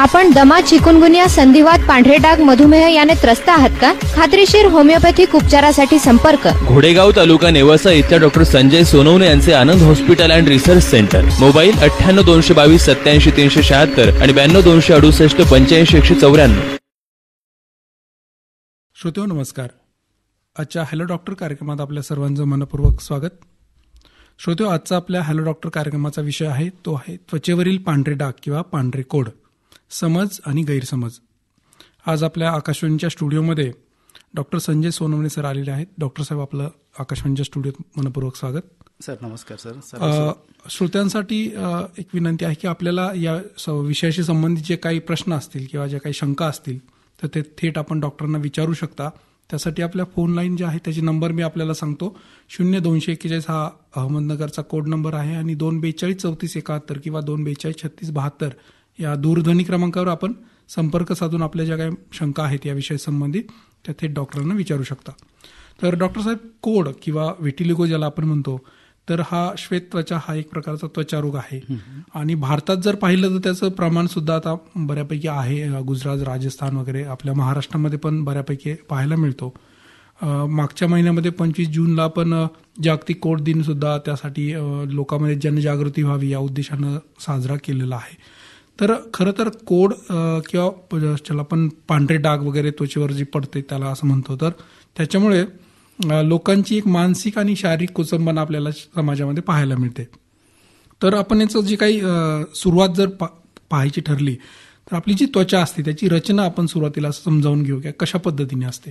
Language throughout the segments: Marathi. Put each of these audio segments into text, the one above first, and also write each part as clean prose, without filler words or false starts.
आपण दमा, चिकुनगुनिया, संधिवात, पांढरे डाग, मधुमेह याने त्रस्त आहात का? खात्रीशीर होमिओपॅथिक उपचारासाठी संपर्क घोडेगाव तालुका नेवासा इथल्या डॉक्टर संजय सोनवणे यांचे Anand hospital and research centre. Mobile 98-222-87-376 आणि 92-268-85-194. श्रोतेहो नमस्कार. आजच्या हॅलो डॉक्टर कार्यक्रमात आपल्या सर्वांचं मनपूर्वक स्वागत. श्रोतेहो, आजचा आपल्या हॅलो डॉक्टर कार्यक्रमाचा विषय आहे तो आहे त्वचेवरील पांढरे डाग किंवा पांढरे कोड, समज आणि गैरसमज. आज आपल्या आकाशवाणीच्या स्टुडिओमध्ये डॉक्टर संजय सोनवणे सर आलेले आहेत. डॉक्टर साहेब, आपलं आकाशवाणीच्या स्टुडिओत मनपूर्वक स्वागत. सर नमस्कार. सर श्रोत्यांसाठी एक विनंती आहे की आपल्याला या विषयाशी संबंधित जे काही प्रश्न असतील किंवा ज्या काही शंका असतील तर ते थेट आपण डॉक्टरांना विचारू शकता. त्यासाठी आपल्या फोन लाईन जे आहे त्याची नंबर मी आपल्याला सांगतो. 0241 हा अहमदनगरचा कोड नंबर आहे आणि 242-3471 किंवा 242-3672 या दूरध्वनी क्रमांकावर आपण संपर्क साधून आपल्या ज्या काही शंका आहेत या विषया संबंधित त्या थेट डॉक्टरांना विचारू शकता. तर डॉक्टर साहेब, कोड किंवा व्हिटिलिगो ज्याला आपण म्हणतो, तर हा श्वेत त्वचा हा एक प्रकारचा त्वचारोग आहे आणि भारतात जर पाहिलं तर त्याचं प्रमाण सुद्धा आता बऱ्यापैकी आहे. गुजरात, राजस्थान वगैरे आपल्या महाराष्ट्रामध्ये पण बऱ्यापैकी पाहायला मिळतो. मागच्या महिन्यामध्ये 25 जूनला पण जागतिक कोड दिन सुद्धा त्यासाठी लोकांमध्ये जनजागृती व्हावी या उद्देशानं साजरा केलेला आहे. तर खरं तर कोड किंवा ज्याला आपण पांढरे डाग वगैरे त्वचेवर जी पडते त्याला असं म्हणतो, तर त्याच्यामुळे लोकांची एक मानसिक आणि शारीरिक कुचंबना आपल्याला समाजामध्ये पाहायला मिळते. तर आपण याचं जी काही सुरुवात जर पाहायची ठरली तर आपली जी त्वचा असते त्याची रचना आपण सुरुवातीला समजावून घेऊ की कशा पद्धतीने असते.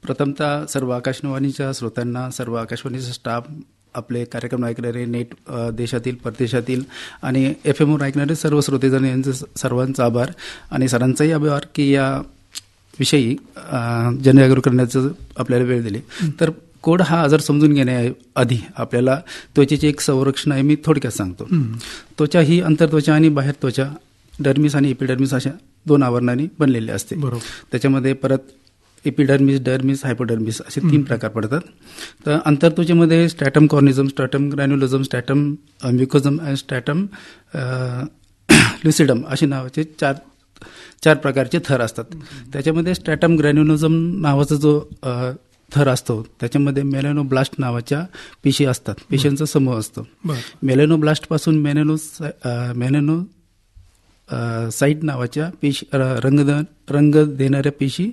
प्रथमतः सर्व आकाशवाणीच्या श्रोत्यांना, सर्व आकाशवाणीचा स्टाफ, आपले कार्यक्रम ऐकणारे नेट देशातील, परदेशातील आणि FM वर ऐकणारे सर्व श्रोतेजण यांचे सर्वांचा आभार आणि सरांचाही आभार की या विषयी जनजागृती करण्याचं आपल्याला वेळ दिली. तर कोड हा आजार समजून घेण्याआधी आपल्याला त्वचेचे एक संरक्षण आहे, मी थोडक्यात सांगतो. त्वचा ही अंतर्त्वचा आणि बाहेर त्वचा, डर्मिस आणि एपिडर्मिस अशा 2 आवरणांनी बनलेली असते. त्याच्यामध्ये परत एपिडर्मिस, डर्मिस, हायपोडर्मिस असे 3 प्रकार पडतात. तर अंतर्त्वचेमध्ये स्ट्रॅटम कॉर्निझम, स्ट्रॅटम ग्रॅन्युलोझम, स्ट्रॅटम म्युकोझम आणि स्ट्रॅटम लुसिडम असे नावाचे चार प्रकारचे थर असतात. त्याच्यामध्ये स्ट्रॅटम ग्रॅन्युलोझम नावाचा जो थर असतो त्याच्यामध्ये मेलॅनोब्लास्ट नावाच्या पेशी असतात, पेशींचा समूह असतो. मेलॅनोब्लास्ट पासून मेलॅनोसाइट नावाच्या पेशी रंग देणाऱ्या पेशी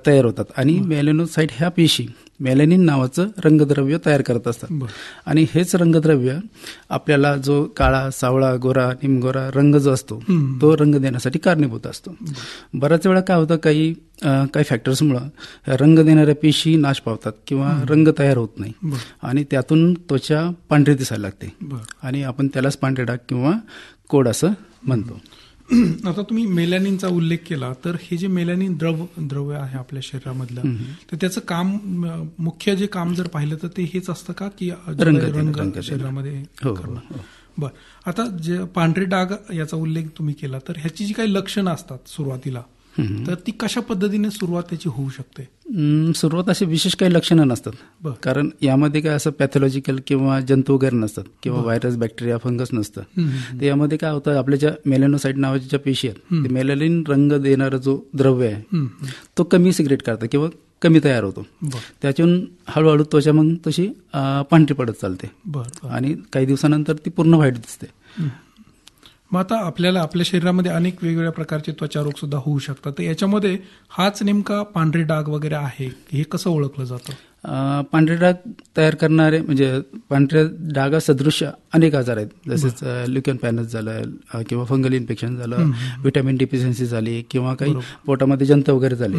तयार होतात आणि मेलॅनोसाइट ह्या पेशी मेलॅनिन नावाचं रंगद्रव्य तयार करत असतात आणि हेच रंगद्रव्य आपल्याला जो काळा, सावळा, गोरा, निमगोरा रंग जो असतो तो रंग देण्यासाठी कारणीभूत असतो. बऱ्याच वेळा काय होतं, काही फॅक्टर्समुळे रंग देणाऱ्या पेशी नाश पावतात किंवा रंग तयार होत नाही आणि त्यातून त्वचा पांढरी दिसायला लागते आणि आपण त्यालाच पांढरे डाग किंवा कोड असं म्हणतो. आता तुम्ही मेलॅनिनचा उल्लेख केला, तर हे जे मेलॅनिन द्रव्य आहे आपल्या शरीरामधलं, तर त्याचं काम, मुख्य जे काम जर पाहिलं तर ते हेच असतं का की रंग शरीरामध्ये? बरं. आता जे पांढरे डाग याचा उल्लेख तुम्ही केला, तर ह्याची जी काही लक्षणं असतात सुरुवातीला, तर ती कशा पद्धतीने सुरुवात त्याची होऊ शकते? सुरुवात अशी विशेष काही लक्षणं नसतात, कारण यामध्ये काय असं पॅथॉलॉजिकल किंवा जंतू वगैरे नसतात किंवा व्हायरस, बॅक्टेरिया, फंगस नसतं. तर यामध्ये काय होतं, आपल्या ज्या मेलॅनोसाइट नावाच्या ज्या पेशी आहेत ते मेलॅनिन रंग देणारा जो द्रव्य आहे तो कमी सिक्रेट करतात किंवा कमी तयार होतो. त्यातून हळूहळू त्वचा मग तशी पांढरी पडत चालते आणि काही दिवसानंतर ती पूर्ण व्हाईट दिसते. मग आता आपल्याला आपल्या शरीरामध्ये अनेक वेगवेगळ्या प्रकारचे त्वचारोग सुद्धा होऊ शकतात, तर याच्यामध्ये हाच नेमका पांढरे डाग वगैरे आहे हे कसं ओळखलं जातं? पांढरे डाग तयार करणारे म्हणजे पांढऱ्या डागा सदृश्य अनेक आजार आहेत, जसेच ल्युकेन पॅनस झालं किंवा फंगल इन्फेक्शन झालं, व्हिटॅमिन डिफिशियन्सी झाली किंवा काही पोटामध्ये जंत वगैरे झाले,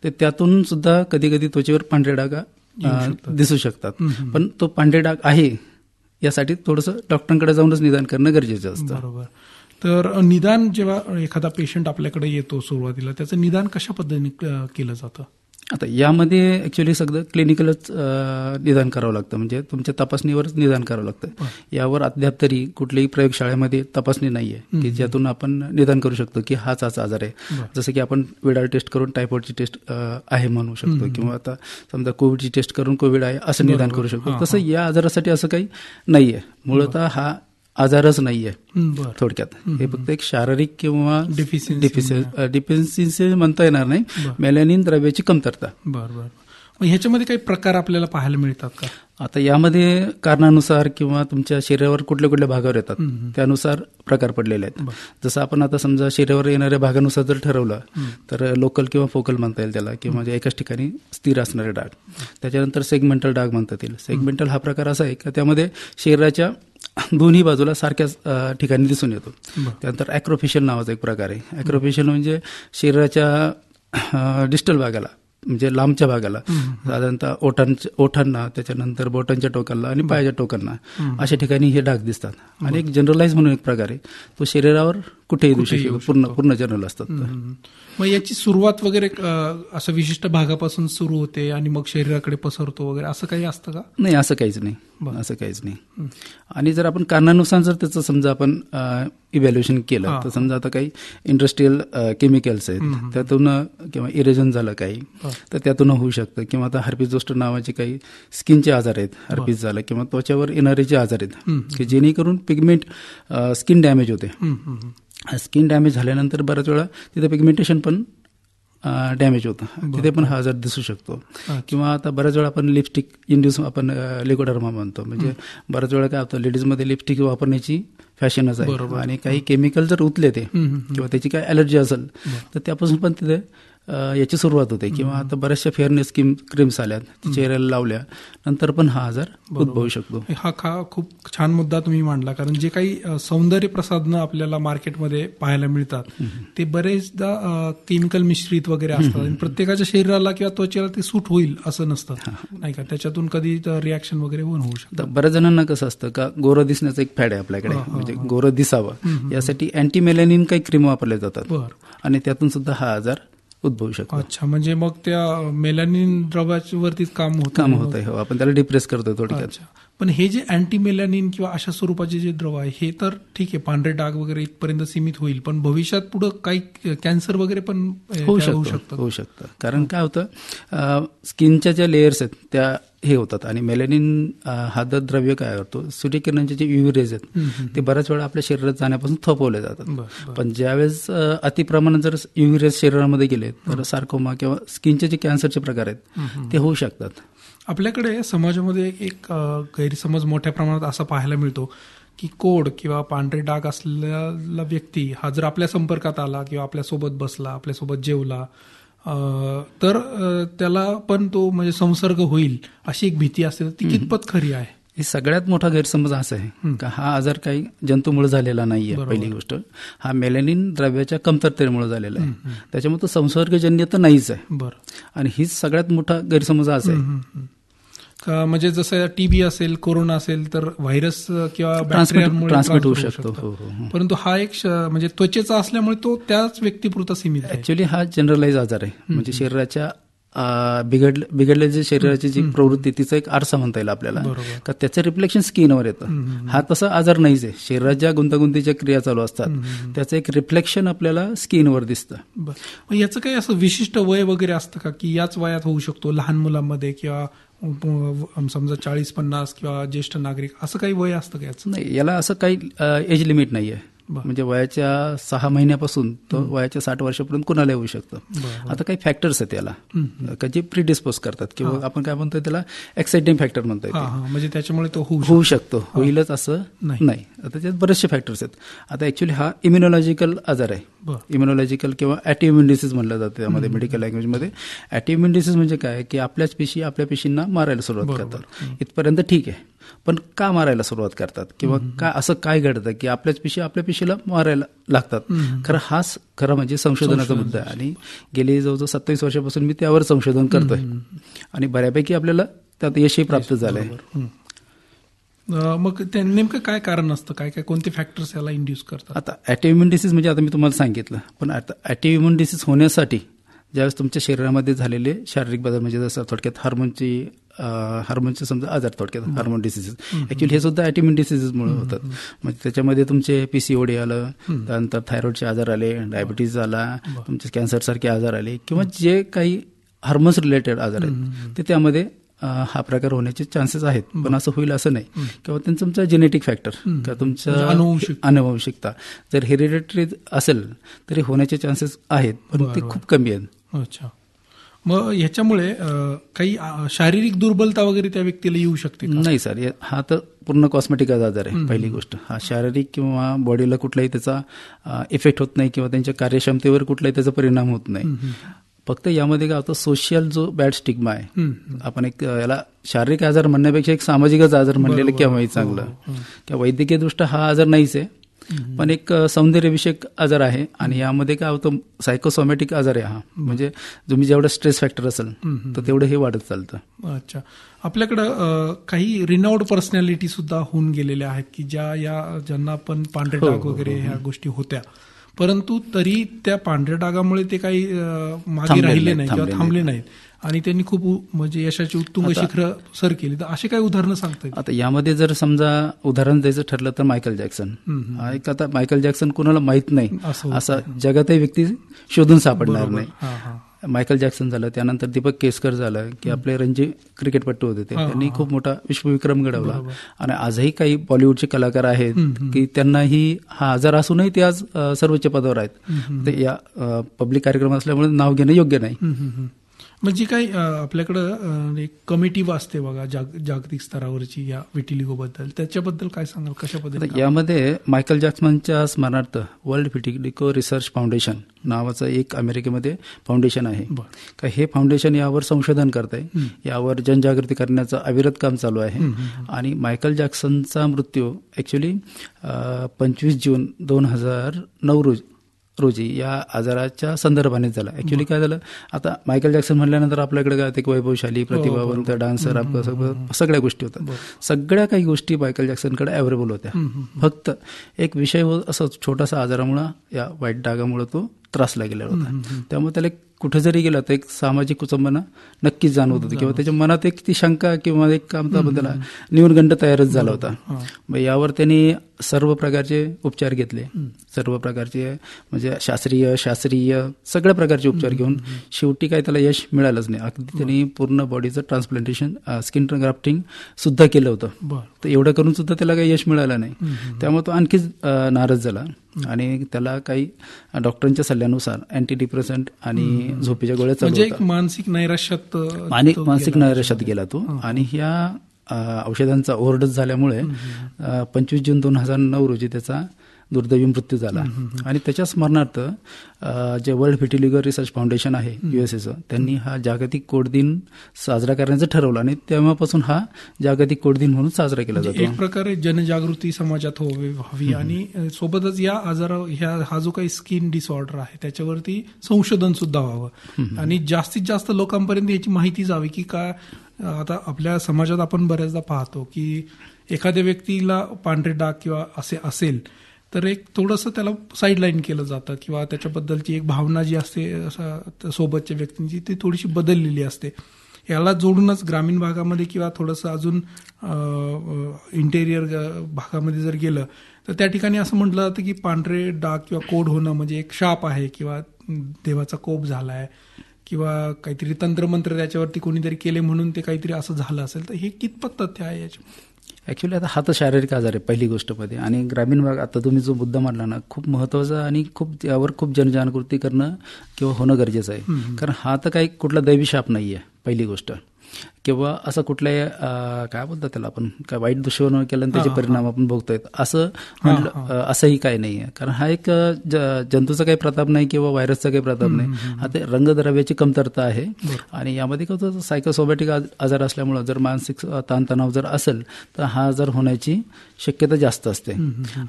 तर त्यातून सुद्धा कधी कधी त्वचेवर पांढरे डागा दिसू शकतात. पण तो पांढरे डाग आहे यासाठी थोडंसं डॉक्टरांकडे जाऊनच निदान करणं गरजेचं असतं. बरोबर. तर निदान जेव्हा एखादा पेशंट आपल्याकडे येतो सुरुवातीला, त्याचं निदान कशा पद्धतीने केलं जातं? आता यामध्ये ऍक्च्युअली सगळं क्लिनिकलच निदान करावं लागतं, म्हणजे तुमच्या तपासणीवरच निदान करावं लागतं. यावर अद्याप तरी कुठल्याही प्रयोगशाळेमध्ये तपासणी नाहीये की ज्यातून आपण निदान करू शकतो की हाच आजार आहे. जसं की आपण विडाळ टेस्ट करून टायफॉइडची टेस्ट आहे म्हणू शकतो किंवा आता समजा कोविडची टेस्ट करून कोविड आहे असं निदान करू शकतो. तसं या आजारासाठी असं काही नाहीये. मूळतः हा आजारच नाहीये बरं. थोडक्यात. हे फक्त एक शारीरिक किंवा Deficiency. डिफिशियन्सी म्हणता येणार नाही, मेलॅनिन द्रव्याची कमतरता. बरं बरं. मग ह्याच्यामध्ये काही प्रकार आपल्याला पाहायला मिळतात का? आता यामध्ये कारणानुसार किंवा तुमच्या शरीरावर कुठल्या कुठल्या भागावर येतात त्यानुसार प्रकार पडलेले आहेत. जसं आपण आता समजा शरीरावर येणाऱ्या भागानुसार जर ठरवलं तर लोकल किंवा फोकल म्हणता येईल त्याला, किंवा म्हणजे एकाच ठिकाणी स्थिर असणारे डाग. त्याच्यानंतर सेगमेंटल डाग म्हणता येईल. सेगमेंटल हा प्रकार असा आहे की त्यामध्ये शरीराच्या दोन्ही बाजूला सारख्याच ठिकाणी दिसून येतो. त्यानंतर ॲक्रोफेशियल नावाचा एक प्रकार आहे. ॲक्रोफेशियल म्हणजे शरीराच्या डिस्टल भागाला, म्हणजे लांबच्या भागाला, साधारणतः ओठांना, त्याच्यानंतर बोटांच्या टोकाला आणि पायाच्या टोकांना अशा ठिकाणी हे डाग दिसतात. आणि एक जनरलाइज म्हणून एक प्रकार आहे, तो शरीरावर कुठेही दिसू शकतो, पूर्ण जनरल असतात. मग याची सुरुवात वगैरे असं विशिष्ट भागापासून सुरू होते आणि मग शरीराकडे पसरतो वगैरे असं काही असतं का? नाही, असं काहीच नाही. असं काहीच नाही. आणि जर आपण कारणानुसार जर त्याचं समजा आपण इव्हॅल्युएशन केलं तर समजा आता काही इंडस्ट्रियल केमिकल्स आहेत त्यातून किंवा इरेजन झालं काही तर त्यातून होऊ शकतं, किंवा आता हर्पीस झोस्टर नावाचे काही स्किनचे आजार आहेत, हर्पीस झालं, किंवा त्वचावर येणारे जे आजार आहेत की जेणेकरून पिगमेंट स्किन डॅमेज होते. स्किन डॅमेज झाल्यानंतर बऱ्याच वेळा तिथे पिगमेंटेशन पण डॅमेज होतं, तिथे पण हा आजार दिसू शकतो. किंवा आता बऱ्याच वेळा आपण लिपस्टिक इंड्यूस आपण लिकोडर्मा म्हणतो, म्हणजे बऱ्याच वेळा काय होतं लेडीजमध्ये लिपस्टिक वापरण्याची फॅशनच आहे आणि काही केमिकल जर उतले ते किंवा त्याची काही अलर्जी असेल तर त्यापासून पण तिथे याची सुरुवात होते. किंवा आता बऱ्याचशा फेअरनेस क्रीम्स आल्यात, चेहऱ्याला लावल्या नंतर पण हा आजार उद्भवू शकतो. हा खूप छान मुद्दा तुम्ही मांडला, कारण जे काही सौंदर्य प्रसाधनं आपल्याला मार्केटमध्ये पाहायला मिळतात ते बरेचदा केमिकल मिश्रित वगैरे असतात आणि प्रत्येकाच्या शरीराला किंवा त्वचेला ते सूट होईल असं नसतं, नाही का? त्याच्यातून कधी रिॲक्शन वगैरे होऊ शकतं. बऱ्याच जणांना कसं असतं का गोरं दिसण्याचं एक फॅड आहे आपल्याकडे, म्हणजे गोरं दिसावं यासाठी अँटी मेलॅनिन काही क्रीम वापरल्या जातात आणि त्यातून सुद्धा हा आजार उद्भवू शकतो. अच्छा, म्हणजे मग त्या मेलॅनिन द्रव्यावरतीच काम होत आहे. हो, आपण त्याला डिप्रेस करतोय थोडक्यात. पण हे जे अँटी मेलॅनिन किंवा अशा स्वरूपाचे जे द्रव आहे हे तर ठीक आहे, पांढरे डाग वगैरे इथपर्यंत सीमित होईल, पण भविष्यात पुढे काही कॅन्सर वगैरे पण होऊ शकतं. कारण काय होतं, स्किनच्या ज्या लेयर्स आहेत त्या हे होतात आणि मेलॅनिन हा द्रव्य काय करतो, सूर्यकिरणांचे जे युव्ही रेज आहेत ते बऱ्याच वेळा आपल्या शरीरात जाण्यापासून थोपवले जातात. पण ज्यावेळेस अतिप्रमाणात जर युव्ही रेज शरीरामध्ये गेले तर सार्कोमा किंवा स्किनचे जे कॅन्सरचे प्रकार आहेत ते होऊ शकतात. आपल्याकडे समाजामध्ये एक गैरसमज मोठ्या प्रमाणात असा पाहायला मिळतो की कोड किंवा पांढरे डाग असलेला व्यक्ती हा जर आपल्या संपर्कात आला किंवा आपल्यासोबत बसला, आपल्यासोबत जेवला तर त्याला पण तो म्हणजे संसर्ग होईल अशी एक भीती असते, ती कितपत खरी आहे? हे सगळ्यात मोठा गैरसमज असा आहे का हा आजार काही जंतूमुळे झालेला नाहीये. पहिली गोष्ट, हा मेलॅनिन द्रव्याच्या कमतरतेमुळे झालेला आहे, त्याच्यामुळे तो संसर्गजन्य तर नाहीच आहे. आणि हीच सगळ्यात मोठा गैरसमज असा आहे. म्हणजे जसं टीबी असेल, कोरोना असेल तर व्हायरस किंवा ट्रान्समिट होऊ शकतो. परंतु हा एक म्हणजे त्वचेचा असल्यामुळे तो त्याच व्यक्तीपुरता सीमित आहे. ऍक्च्युअली हा जनरलाइज आजार आहे, म्हणजे शरीराच्या बिघडले जे शरीराची जी प्रवृत्ती तिचा एक आरसा म्हणता येईल आपल्याला, का त्याचं रिफ्लेक्शन स्किनवर येतं. हा तसा आजार नाहीच आहे. शरीरात ज्या गुंतागुंतीच्या क्रिया चालू असतात त्याचं एक रिफ्लेक्शन आपल्याला स्किनवर दिसतं. याचं काही असं विशिष्ट वय वगैरे असतं का की याच वयात होऊ शकतो, लहान मुलांमध्ये किंवा समजा 40-50 किंवा ज्येष्ठ नागरिक, असं काही वय असतं का याचं? नाही, याला असं काही एज लिमिट नाहीये. म्हणजे वयाच्या 6 महिन्यापासून तो वयाच्या 60 वर्षापर्यंत कुणाला येऊ शकतं. आता काही फॅक्टर्स आहेत याला का जे प्रिडिस्पोज करतात किंवा आपण काय म्हणतो त्याला एक्साइटिंग फॅक्टर म्हणता येते, म्हणजे त्याच्यामुळे तो होऊ शकतो, होईलच असं नाही. आता त्याच्यात बरेचसे फॅक्टर्स आहेत. आता ऍक्च्युली हा इम्युनॉलॉजिकल आजार आहे. इम्युनॉलॉजिकल किंवा ॲटिइम्युन डिसीज म्हणलं जातं त्यामध्ये मेडिकल लँग्वेजमध्ये. ॲटिइम्युन डिसीज म्हणजे काय की आपल्याच पेशी आपल्या पेशींना मारायला सुरुवात करतात. इथपर्यंत ठीक आहे, पण का मारायला सुरुवात करतात किंवा का असं काय घडतं की आपल्याच पेशी आपल्या पेशीला मारायला लागतात? खरं म्हणजे संशोधनाचा मुद्दा आहे आणि गेली जवळजवळ 27 वर्षापासून मी त्यावर संशोधन करतोय आणि बऱ्यापैकी आपल्याला त्यात यशही प्राप्त झालंय. मग ते नेमकं काय कारण असतं, काय काय कोणते फॅक्टर्स याला इंड्यूस करतात? आता ॲटिइम्युन डिसीज म्हणजे आता मी तुम्हाला सांगितलं, पण आता ॲटिइम्युन डिसीज होण्यासाठी ज्यावेळेस तुमच्या शरीरामध्ये झालेले शारीरिक बदल, म्हणजे जसं थोडक्यात हार्मोनचे समजा आजार, थोडक्यात हार्मोन डिसीजेस, ऍक्च्युअली हे सुद्धा ॲटिइम्युन डिसीजेसमुळे होतात. म्हणजे त्याच्यामध्ये तुमचे PCOD आलं, त्यानंतर थायरॉइडचे आजार आले, डायबिटीज आला, तुमचे कॅन्सरसारखे आजार आले किंवा जे काही हार्मोन्स रिलेटेड आजार आहेत ते त्यामध्ये हा प्रकार होण्याचे चान्सेस आहेत, पण असं होईल असं नाही. किंवा त्यांचं तुमचं जेनेटिक फॅक्टर किंवा तुमचं अनुवंशिकता जर हेरिडिटरी असेल तरी होण्याचे चान्सेस आहेत, पण ते खूप कमी आहेत. अच्छा. मग ह्याच्यामुळे काही शारीरिक दुर्बलता वगैरे त्या व्यक्तीला येऊ शकते का? नाही सर, हा तर पूर्ण कॉस्मेटिक आजार आहे. पहिली गोष्ट, हा शारीरिक किंवा बॉडीला कुठलाही त्याचा इफेक्ट होत नाही किंवा त्यांच्या कार्यक्षमतेवर कुठलाही त्याचा परिणाम होत नाही. फक्त यामध्ये काय होतं, सोशल जो बॅड स्टिग्मा आहे, आपण एक याला शारीरिक आजार म्हणण्यापेक्षा एक सामाजिकच आजार म्हणलेलं केव्हाही चांगलं. किंवा वैद्यकीय दृष्ट्या हा आजार नाहीच आहे, पण एक सौंदर्यविषयक आजार आहे. आणि यामध्ये काय होतं, सायकोसोमॅटिक आजार आहे हा. म्हणजे तुम्ही जेवढं स्ट्रेस फॅक्टर असेल तर तेवढं हे वाढत चालतं. अच्छा. आपल्याकडं काही रिनाऊड पर्सनॅलिटी सुद्धा होऊन गेलेल्या आहेत की ज्यांना आपण पांढरे डाग वगैरे ह्या गोष्टी होत्या, परंतु तरी त्या पांढऱ्या डागामुळे ते काही मागे राहिले नाही किंवा थांबले नाहीत आणि त्यांनी खूप म्हणजे यशाची उत्तुंग शिखर सर केली. तर असे काही उदाहरणं सांगता येईल? आता यामध्ये जर समजा उदाहरण द्यायचं ठरलं तर मायकल जॅक्सन. आता मायकल जॅक्सन कोणाला माहित नाही असा जगातही व्यक्ती शोधून सापडणार नाही. मायकल जॅक्सन झालं, त्यानंतर दीपक केसकर झालं, की आपले रणजी क्रिकेटपटू होते ते, त्यांनी खूप मोठा विश्वविक्रम घडवला. आणि आजही काही बॉलिवूडचे कलाकार आहेत की त्यांनाही हा आजार असूनही ते आज सर्वोच्च पदावर आहेत. ते या पब्लिक कार्यक्रम असल्यामुळे नाव घेणं योग्य नाही. म्हणजे काही आपल्याकडं एक कमिटी असते बघा जागतिक स्तरावरची या विटिलिगोबद्दल, त्याच्याबद्दल काय सांगाल? कशा पद्धतीने? यामध्ये मायकल जॅक्सनच्या स्मरणार्थ वर्ल्ड विटिलिगो रिसर्च फाउंडेशन नावाचं एक अमेरिकेमध्ये फाउंडेशन आहे. हे फाउंडेशन यावर संशोधन करत आहे, यावर जनजागृती करण्याचं अविरत काम चालू आहे. आणि मायकल जॅक्सनचा मृत्यू ॲक्च्युली 25 जून 2009 रोजी या आजाराच्या संदर्भाने झाला. ऍक्च्युली काय झालं, आता मायकल जॅक्सन म्हणल्यानंतर आपल्याकडे काय एक वैभवशाली, प्रतिभावंत, डान्सर, सगळ्या गोष्टी होत्या. सगळ्या काही गोष्टी मायकल जॅक्सनकडे अवेलेबल होत्या. फक्त एक विषय असा छोटासा आजारामुळे, या वाईट डागामुळे तो त्रासला गेलेला होता. त्यामुळे त्याला कुठे जरी गेला तर एक सामाजिक कुचंबना नक्कीच जाणवत होती किंवा त्याच्या मनात एक ती शंका किंवा एक त्याला न्यूनगंड तयारच झाला होता. मग यावर त्यांनी सर्व प्रकारचे उपचार घेतले, सर्व प्रकारचे म्हणजे शास्त्रीय सगळ्या प्रकारचे उपचार घेऊन शेवटी काय त्याला यश मिळालंच नाही. अगदी त्यांनी पूर्ण बॉडीचं ट्रान्सप्लांटेशन, स्किन ग्राफ्टिंग सुद्धा केलं होतं. तर एवढं करून सुद्धा त्याला काही यश मिळालं नाही. त्यामुळे तो आणखीच नाराज झाला आणि त्याला काही डॉक्टरांच्या सल्ल्यानुसार अँटी डिप्रेसंट आणि झोपेच्या गोळ्या चालू म्हणजे एक मानसिक नैराश्यात गेला तो. आणि ह्या औषधांचा ओव्हरडोस झाल्यामुळे 25 जून 2009 रोजी त्याचा दुर्दैवी मृत्यू झाला. आणि त्याच्या स्मरणार्थ जे वर्ल्ड विटिलिगो रिसर्च फाउंडेशन आहे USAचं, त्यांनी हा जागतिक कोड दिन साजरा करण्याचं ठरवलं आणि तेव्हापासून हा जागतिक कोड दिन म्हणून साजरा केला जातो. एक प्रकारे जनजागृती समाजात व्हावी आणि सोबतच या हा जो काही स्किन डिसऑर्डर आहे त्याच्यावरती संशोधन सुद्धा व्हावं आणि जास्तीत जास्त लोकांपर्यंत याची माहिती जावी की काय. आता आपल्या समाजात आपण बऱ्याचदा पाहतो की एखाद्या व्यक्तीला पांढरे डाग किंवा असे असेल तर एक थोडंसं त्याला साईडलाईन केलं जातं किंवा त्याच्याबद्दलची एक भावना जी असते सोबतच्या व्यक्तींची ती थोडीशी बदललेली असते. याला जोडूनच ग्रामीण भागामध्ये किंवा थोडंसं अजून इंटेरियर भागामध्ये जर गेलं तर त्या ठिकाणी असं म्हटलं जातं की पांढरे डाग किंवा कोड होणं म्हणजे एक शाप आहे किंवा देवाचा कोप झाला आहे किंवा काहीतरी तंत्रमंत्र त्याच्यावरती कोणीतरी केले म्हणून ते काहीतरी असं झालं असेल. तर हे कितपत तथ्य आहे याच्या? ॲक्च्युली आता हा तर शारीरिक आजार आहे पहिली गोष्टमध्ये. आणि ग्रामीण भाग, आता तुम्ही जो मुद्दा मांडला ना, खूप महत्त्वाचा आणि यावर खूप जनजागृती करणं किंवा होणं गरजेचं आहे. कारण हा तर काही कुठला दैवी शाप नाही आहे पहिली गोष्ट, किंवा असं कुठल्याही काय बोलतात त्याला आपण, काय वाईट दुष्परिणाम केलं आणि त्याचे परिणाम आपण बघतोय असं म्हटलं, असंही काही नाही आहे. कारण हा एक जंतूचा काही प्रताप नाही किंवा व्हायरसचा काही प्रताप नाही, हा ते रंगद्रव्याची कमतरता आहे. आणि यामध्ये काय होतं, सायकोसोमॅटिक आजार असल्यामुळं जर मानसिक ताणतणाव जर असेल तर हा आजार होण्याची शक्यता जास्त असते.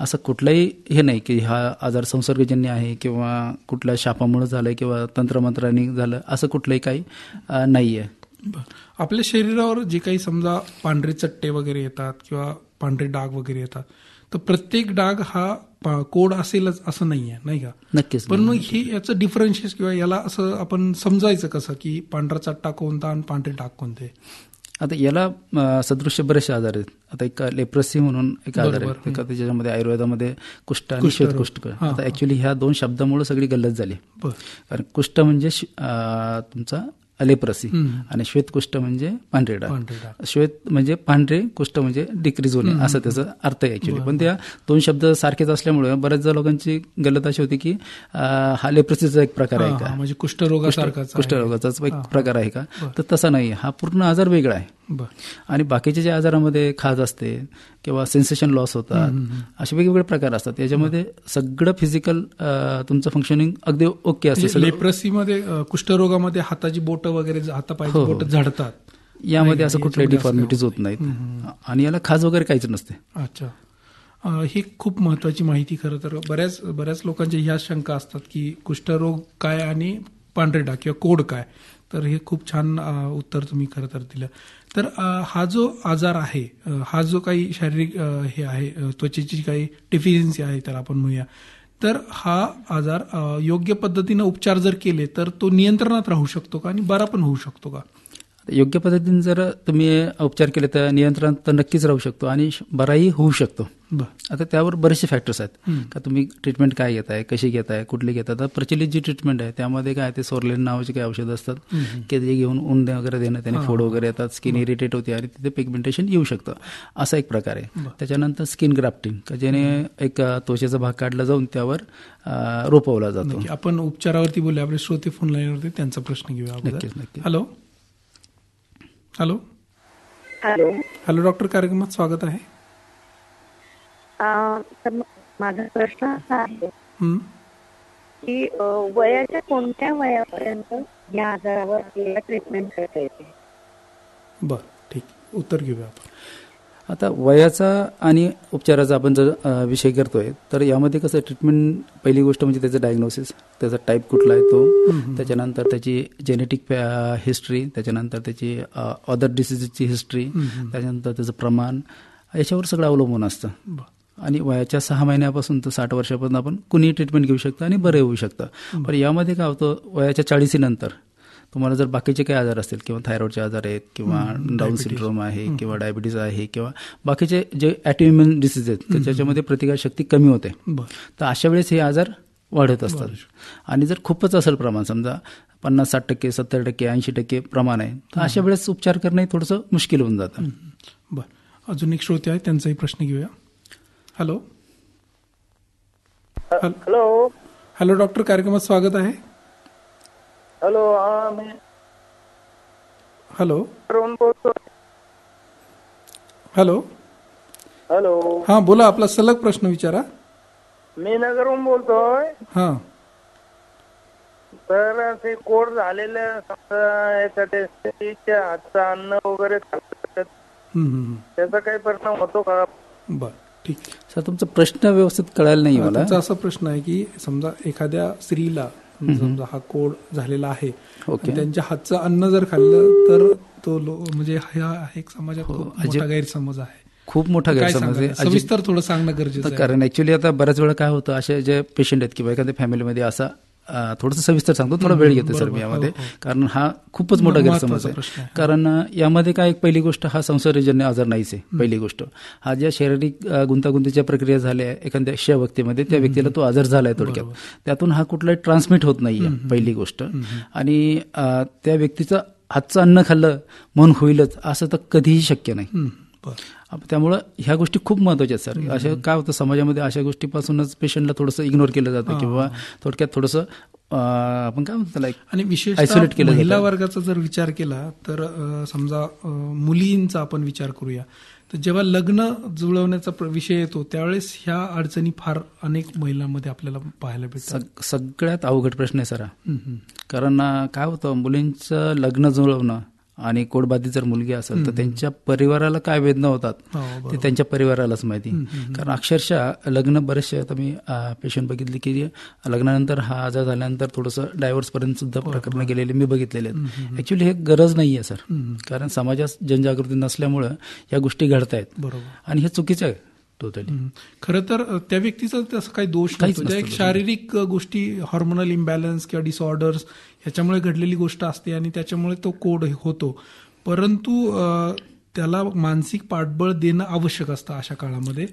असं कुठलंही हे नाही की हा आजार संसर्गजन्य आहे किंवा कुठल्या शापामुळे झालं किंवा तंत्रमंत्राने झालं, असं कुठलंही काही नाही आहे. आपल्या शरीरावर जे काही समजा पांढरे चट्टे वगैरे येतात किंवा पांढरे डाग वगैरे येतात तर प्रत्येक डाग हा कोड असेलच असं नाहीये, नाही का? नक्कीच. पण मग हे याचं डिफरन्शिएशन किंवा याला असं आपण समजायचं कसं की पांढरा चट्टा कोणता आणि पांढरे डाग कोणते? आता याला सदृश्य बरेचसे आजार आहेत. आता एक लेप्रेसी म्हणून एक आजार आहे, त्याच्यामध्ये आयुर्वेदामध्ये कुष्ठ आणि श्वेतकुष्ठ. आता ऍक्च्युली ह्या दोन शब्दामुळे सगळी गल्लत झाली. कारण कुष्ठ म्हणजे तुमचा लेप्रसी आणि श्वेतकुष्ठ म्हणजे पांढरे डाग. श्वेत म्हणजे पांढरे, कुष्ठ म्हणजे डिक्रीज होणे असं त्याचा अर्थ आहे ऍक्च्युली. पण त्या दोन शब्द सारखेच असल्यामुळे बऱ्याचदा लोकांची गलत अशी होती की हा लेप्रसीचा एक प्रकार आहे का, म्हणजे कुष्ठरोगाचाच एक प्रकार आहे का, तर तसा नाही. हा पूर्ण आजार वेगळा आहे. आणि बाकीच्या ज्या आजारामध्ये खाज असते किंवा सेन्सेशन लॉस होतात, असे वेगवेगळे प्रकार असतात. याच्यामध्ये सगळं फिजिकल तुमचं फंक्शनिंग अगदी ओके असतं. लेप्रसीमध्ये, कुष्ठरोगामध्ये हाताची बोट वगैरे, हातापायची बोट झडतात, यामध्ये असं कुठल्याही डिफॉर्मिटीज होत नाहीत आणि याला खाज वगैरे काहीच नसते. अच्छा, ही खूप महत्वाची माहिती. खरं तर बऱ्याच लोकांच्या ह्या शंका असतात की कुष्ठरोग काय आणि पांढरे डाग किंवा कोड काय. तर हे खूप छान उत्तर तुम्ही खरं तर दिलं. तर हा जो आजार आहे, हा जो काही शारीरिक हे आहे, त्वचेची काही डिफिशियन्सी आहे त्याला आपण म्हणूया, तर हा आजार योग्य पद्धतीने उपचार जर केले तर तो नियंत्रणात राहू शकतो का आणि बरा पण होऊ शकतो का? योग्य पद्धतीने जर तुम्ही उपचार केले तर नियंत्रणात तर नक्कीच राहू शकतो आणि बराही होऊ शकतो. आता त्यावर बरेचसे फॅक्टर्स आहेत का तुम्ही ट्रीटमेंट काय घेताय, कशी घेताय, कुठली घेताय. आता प्रचलित जी ट्रीटमेंट आहे त्यामध्ये काय ते सोरलेन नावाचे काही औषधं असतात की ते घेऊन ऊन वगैरे देणं, त्याने फोड वगैरे येतात, स्किन इरिटेट होते आणि तिथे पिगमेंटेशन येऊ शकतं. असा एक प्रकार आहे. त्याच्यानंतर स्किन ग्राफ्टिंग का ज्याने एक त्वचेचा भाग काढला जाऊन त्यावर रोपवला जातो. आपण उपचारावरती बोलूया. आपले श्रोते फोन लाईनवरती, त्यांचा प्रश्न घेऊया. नक्कीच. Hello hello hello hello doctor, कार्यक्रमात स्वागत आहे. तर माझा प्रश्न असा आहे की वयाच्या कोणत्या वयापर्यंत या आजारावर ट्रीटमेंट करता येते? बरं, ठीक, उत्तर घेऊया आपण. आता वयाचा आणि उपचाराचा आपण जर विषय करतोय तर यामध्ये कसं ट्रीटमेंट, पहिली गोष्ट म्हणजे त्याचं डायग्नोसिस, त्याचा टाईप कुठला आहे तो, त्याच्यानंतर त्याची जेनेटिक हिस्ट्री, त्याच्यानंतर त्याची अदर डिसिजेसची हिस्ट्री, त्याच्यानंतर त्याचं प्रमाण, याच्यावर सगळं अवलंबून असतं. आणि वयाच्या 6 महिन्यापासून तर 60 वर्षापर्यंत आपण कुणीही ट्रीटमेंट घेऊ शकतं आणि बरे होऊ शकतं. पण यामध्ये काय होतं, वयाच्या 40 नंतर तुम्हाला जर बाकीचे काही आजार असतील किंवा थायरॉइडचे आजार आहेत किंवा डाऊन सिंड्रोम आहे किंवा डायबिटीज आहे किंवा बाकीचे जे ॲटोइम्युन डिसीज आहेत ज्याच्यामध्ये प्रतिकारशक्ती कमी होते, तर अशा वेळेस हे आजार वाढत असतात. आणि जर खूपच असेल प्रमाण, समजा 50-60%, 70%, 80% प्रमाण आहे, तर अशा वेळेस उपचार करणं थोडंसं मुश्किल होऊन जातं. बरं, अजून एक श्रोते आहे, त्यांचाही प्रश्न घेऊया. हॅलो हॅलो हॅलो डॉक्टर, कार्यक्रमात स्वागत आहे. हॅलो, मी हॅलो बोलतोय. हॅलो हॅलो, हा बोला, आपला सलग प्रश्न विचारा. मी नगरहून बोलतोय. हा, तर ते कोड झालेले समजा एखाद्या हातचं अन्न वगैरे खातात, त्याचा काही परिणाम होतो का? बर, ठीक. सर, तुमचा प्रश्न व्यवस्थित कळायला नाही मला. तुमचा असा प्रश्न आहे की समजा एखाद्या स्त्रीला समजा हा कोड झालेला आहे, त्यांच्या हातचं अन्न जर खाल्लं तर तो म्हणजे हा एक समाजात खूप मोठा गैरसमज आहे. खूप मोठा गैरसमज आहे. सविस्तर थोडं सांगणं गरजेचं आहे. कारण ऍक्च्युली आता बऱ्याच वेळा काय होतं, असे जे पेशंट आहेत किंवा एखाद्या फॅमिलीमध्ये असा थोडंसं सविस्तर सांगतो, थोडा वेळ घेतो सर मी यामध्ये, कारण हा खूपच मोठा गैरसमज आहे. कारण यामध्ये काय, एक पहिली गोष्ट, हा संसर्गजन्य आजार नाहीच आहे. पहिली गोष्ट, हा ज्या शारीरिक गुंतागुंतीच्या प्रक्रिया झाल्या एखाद्या अशा व्यक्तीमध्ये, त्या व्यक्तीला तो आजार झालाय थोडक्यात, त्यातून हा कुठलाही ट्रान्समिट होत नाहीये, पहिली गोष्ट. आणि त्या व्यक्तीचं हातचं अन्न खाल्लं म्हणून होईलच असं तर कधीही शक्य नाही. त्यामुळं ह्या गोष्टी खूप महत्वाच्या आहेत सर. अशा काय होतं, समाजामध्ये अशा गोष्टीपासूनच पेशंटला थोडंसं इग्नोर केलं जातं किंवा थोडक्यात थोडंसं आपण काय म्हणतो त्याला, आणि विशेषतः महिला वर्गाचा जर विचार केला तर समजा मुलींचा आपण विचार करूया, तर जेव्हा लग्न जुळवण्याचा विषय येतो त्यावेळेस ह्या अडचणी फार अनेक महिलांमध्ये आपल्याला पाहायला भेटतात. सगळ्यात अवघड प्रश्न आहे सर. कारण काय होतं, मुलींचं लग्न जुळवणं आणि कोडबाधित जर मुलगी असेल तर त्यांच्या परिवाराला काय वेदना होतात ते त्यांच्या परिवारालाच माहिती. कारण अक्षरशः लग्न, बरेचसे आता मी पेशंट बघितले की लग्नानंतर हा आजार झाल्यानंतर थोडंसं डायव्हर्स पर्यंत सुद्धा प्रकरण गेलेले मी बघितलेले आहेत. ऍक्च्युली हे गरज नाहीये सर, कारण समाजात जनजागृती नसल्यामुळं या गोष्टी घडतायत आणि हे चुकीचं आहे टोटली. खरं तर त्या व्यक्तीचा तसं काही दोष नाही, एक शारीरिक गोष्टी, हार्मोनल इम्बॅलन्स किंवा डिसऑर्डर्स ह्याच्यामुळे घडलेली गोष्ट असते आणि त्याच्यामुळे तो कोड होतो. परंतु त्याला मानसिक पाठबळ देणं आवश्यक असतं अशा काळामध्ये.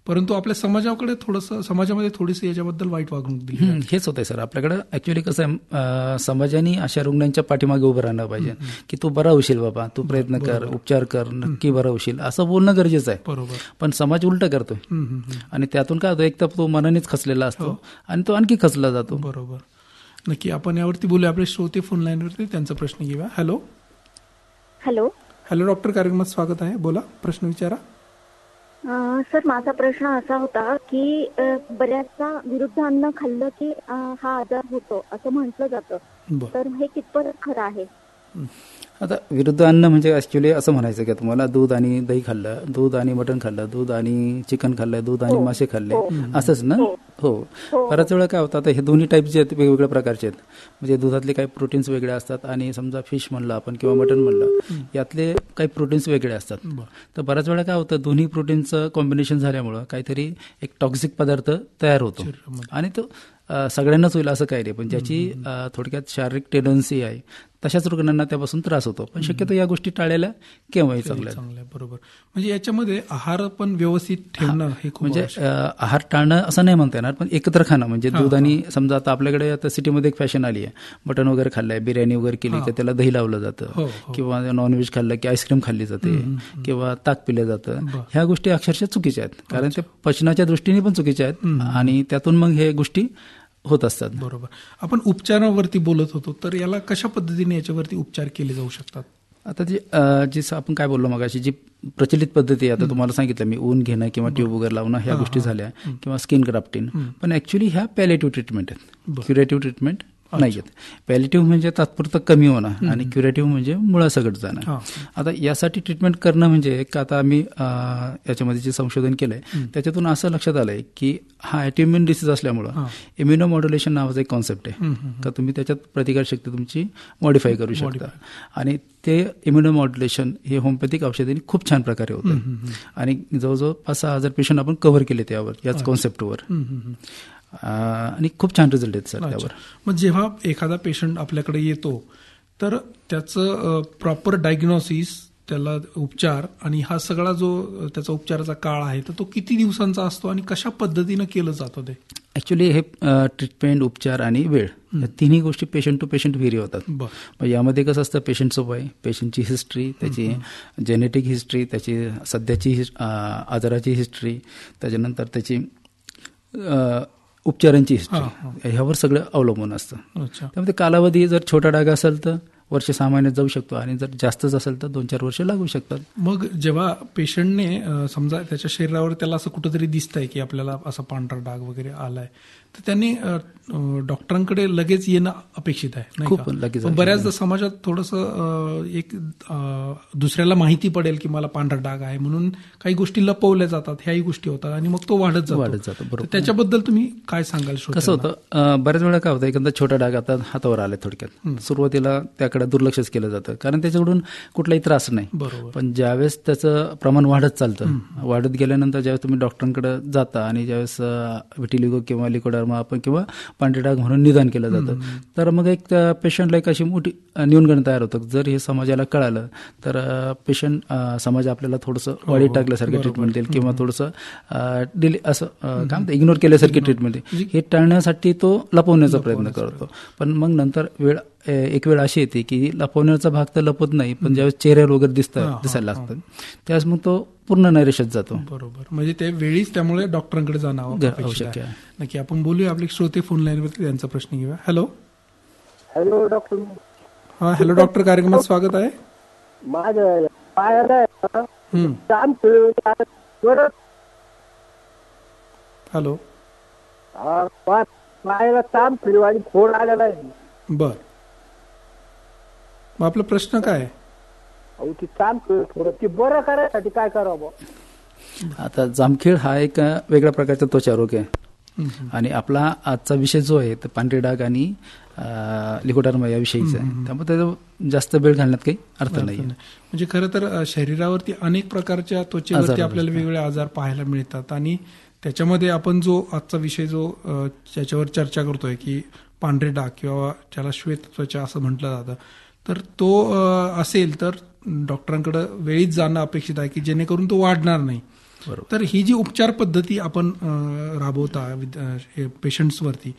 परंतु आपल्या समाजामध्ये थोडीशी याच्याबद्दल वाईट वागणूक दिली आहे. हेच होतंय सर. आपल्याकडे ऍक्च्युली कसं आहे, समाजाने अशा रुग्णांच्या पाठीमागे उभं राहणं पाहिजे की तू बरा होशील बाबा, तू प्रयत्न कर, उपचार कर, नक्की बरा होशील, असं बोलणं गरजेचं आहे. बरोबर. पण समाज उलट करतोय आणि त्यातून काय होतं, एक तर तो मनानेच खचलेला असतो आणि तो आणखी खचला जातो. बरोबर. नक्की आपण यावरती बोलूया. आपले श्रोते फोन लाईनवरती, त्यांचा प्रश्न घेऊया. हॅलो हॅलो हॅलो डॉक्टर, कार्यक्रमात स्वागत आहे. बोला, प्रश्न विचारा. सर, माझा प्रश्न असा होता की बऱ्याचदा विरुद्ध अन्न खाल्लं की हा आजार होतो असं म्हटलं जातं, तर हे कितपत खरं आहे? आता विरुद्ध अन्न म्हणजे ऍक्च्युली असं म्हणायचं की तुम्हाला दूध आणि दही खाल्लं, दूध आणि मटण खाल्लं, दूध आणि चिकन खाल्लं, दूध आणि मासे खाल्ले, असंच ना? हो. बऱ्याच वेळा काय होतं, आता हे दोन्ही टाईप जे आहेत वेगवेगळ्या प्रकारचे आहेत. म्हणजे दुधातले काही प्रोटीन्स वेगळे असतात आणि समजा फिश म्हणलं आपण किंवा मटण म्हणलं, यातले काही प्रोटीन्स वेगळे असतात. तर बऱ्याच वेळा काय होतं, दोन्ही प्रोटीनचं कॉम्बिनेशन झाल्यामुळं काहीतरी एक टॉक्सिक पदार्थ तयार होतो आणि तो सगळ्यांनाच होईल असं काही नाही, पण ज्याची थोडक्यात शारीरिक टेंडन्सी आहे तशाच रुग्णांना त्यापासून त्रास होतो. पण शक्यतो या गोष्टी टाळायला केव्हाही चांगल्या. बरोबर. म्हणजे याच्यामध्ये आहार पण व्यवस्थित ठेवणं हे खूप म्हणजे आहार टाळणं असं नाही म्हणता येणार, पण एकत्र खाणं म्हणजे दूध आणि समजा आता आपल्याकडे आता सिटीमध्ये एक फॅशन आली आहे, मटण वगैरे खाल्लंय, बिर्याणी वगैरे केली की त्याला दही लावलं जातं, किंवा नॉनव्हेज खाल्लं की आईस्क्रीम खाल्ली जाते किंवा ताक पिलं जातं. ह्या गोष्टी अक्षरशः चुकीच्या आहेत, कारण ते पचनाच्या दृष्टीने पण चुकीच्या आहेत आणि त्यातून मग हे गोष्टी होत असतात. बरोबर. आपण उपचारावरती बोलत होतो, तर याला कशा पद्धतीने याच्यावरती उपचार केले जाऊ शकतात? आता जी आपण काय बोललो मगाशी, जी प्रचलित पद्धती आहे, आता तुम्हाला सांगितलं मी, ऊन घेणं किंवा ट्यूब वगैरे लावणं, ह्या गोष्टी झाल्या, किंवा स्किन ग्राफ्टिंग. पण ऍक्च्युली ह्या पॅलेटिव्ह ट्रीटमेंट आहेत, क्युरेटिव्ह ट्रीटमेंट नाही आहेत. पॅलेटिव्ह म्हणजे तात्पुरतं कमी होणं आणि क्युरेटिव्ह म्हणजे मुळासकट जाणं. आता यासाठी ट्रीटमेंट करणं म्हणजे आता आम्ही याच्यामध्ये जे संशोधन केलंय त्याच्यातून असं लक्षात आलंय की हा ऑटोइम्युन डिसीज असल्यामुळं इम्युनोमॉड्युलेशन नावाचा एक कॉन्सेप्ट आहे का तुम्ही त्याच्यात प्रतिकारशक्ती तुमची मॉडिफाय करू शकता आणि ते इम्युनोमॉड्युलेशन हे होमिओपॅथिक औषधांनी खूप छान प्रकारे होतं आणि जवळजवळ 5,000-6,000 पेशंट आपण कव्हर केले त्यावर, याच कॉन्सेप्टवर, आणि खूप छान रिझल्ट आहेत सर त्यावर. मग जेव्हा एखादा पेशंट आपल्याकडे येतो तर त्याचं प्रॉपर डायग्नोसिस, त्याला उपचार आणि हा सगळा जो त्याचा उपचाराचा काळ आहे तर तो किती दिवसांचा असतो आणि कशा पद्धतीनं केलं जातं ते? ऍक्च्युली हे ट्रीटमेंट, उपचार आणि वेळ या तिन्ही गोष्टी पेशंट टू पेशंट व्हेरी होतात. मग यामध्ये कसं असतं, पेशंटचं वय, पेशंटची हिस्ट्री, त्याची जेनेटिक हिस्ट्री, त्याची सध्याची आजाराची हिस्ट्री, त्याच्यानंतर त्याची उपचारांची हिस्ट्री, ह्यावर सगळं अवलंबून असतं. त्यामध्ये कालावधी जर छोटा डाग असेल तर वर्ष 6 महिन्यात जाऊ शकतो आणि जर जास्तच असेल तर 2-4 वर्ष लागू शकतात. मग जेव्हा पेशंटने समजा त्याच्या शरीरावर त्याला असं कुठंतरी दिसतंय की आपल्याला असा पांढरा डाग वगैरे आलाय, तर त्यांनी डॉक्टरांकडे लगेच येणं अपेक्षित आहे, खूप लगेच. बऱ्याचदा समाजात थोडंसं एक दुसऱ्याला माहिती पडेल की मला पांढरा डाग आहे म्हणून काही गोष्टी लपवल्या जातात, ह्याही गोष्टी होतात आणि मग तो वाढत जातो. बरोबर. त्याच्याबद्दल तुम्ही काय सांगाल? कसं होतं, बऱ्याच वेळा काय होतं, एखादा छोटा डाग आता हातावर आलाय, थोडक्यात सुरुवातीला त्याकडे दुर्लक्षच केलं जातं कारण त्याच्याकडून कुठलाही त्रास नाही. पण ज्यावेळेस त्याचं प्रमाण वाढत चालतं, वाढत गेल्यानंतर ज्यावेळेस तुम्ही डॉक्टरांकडे जाता आणि ज्यावेळेस विटिलिगो किंवा लिकोडर्मा आपण किंवा पांढरे डाग म्हणून निदान केलं जातं, तर मग एक पेशंटला एक अशी मोठी न्यूनगंड तयार होतं. जर हे समाजाला कळालं तर पेशंट समाज आपल्याला थोडंसं वाढीत टाकल्यासारखं ट्रीटमेंट देईल किंवा थोडंसं डिले असं काय म्हणतात इग्नोर केल्यासारखी ट्रीटमेंट देईल. हे टाळण्यासाठी तो लपवण्याचा प्रयत्न करतो. पण मग नंतर एक वेळ अशी येते की लपवण्याचा भाग तर लपत नाही, पण ज्यावेळेस चेहऱ्यावर वगैरे दिसायला लागतं त्यावेळेस मग तो पूर्ण नैराश्यात जातो. बरोबर. म्हणजे ते वेळीच त्यामुळे डॉक्टरांकडे जाणं आवश्यक आहे. नक्की आपण बोलूया. आपले श्रोते फोन लाईनवरती, त्यांचा प्रश्न घेऊया. Hello hello doctor. हा हॅलो डॉक्टर, कार्यक्रमात स्वागत आहे. माझं पायाला हॅलो पायाला ताम फिरवाडी फोड आलेला आहे. बर, मग आपला प्रश्न काय आहे? ती ताम थोडं ती बरं करायसाठी काय करावं? आता जामखेड हा एक वेगळ्या प्रकारचा त्वचारोग आहे आणि आपला आजचा विषय जो आहे तो पांढरे डाग आणि लिकोडर्मा याविषयीचा आहे, त्यामुळे त्याचा जास्त वेळ घालण्यात काही अर्थ नाही. म्हणजे खरं तर शरीरावरती अनेक प्रकारच्या त्वचेवरती आपल्याला वेगवेगळे आजार पाहायला मिळतात आणि त्याच्यामध्ये आपण जो आजचा विषय जो ज्याच्यावर चर्चा करतोय की पांढरे डाग किंवा ज्याला श्वेत त्वचा असं म्हटलं जातं, तर तो असेल तर डॉक्टरांकडे वेळीच जाणं अपेक्षित आहे की जेणेकरून तो वाढणार नाही. तर ही जी उपचार पद्धती आपण राबवता पेशंट्सवरती,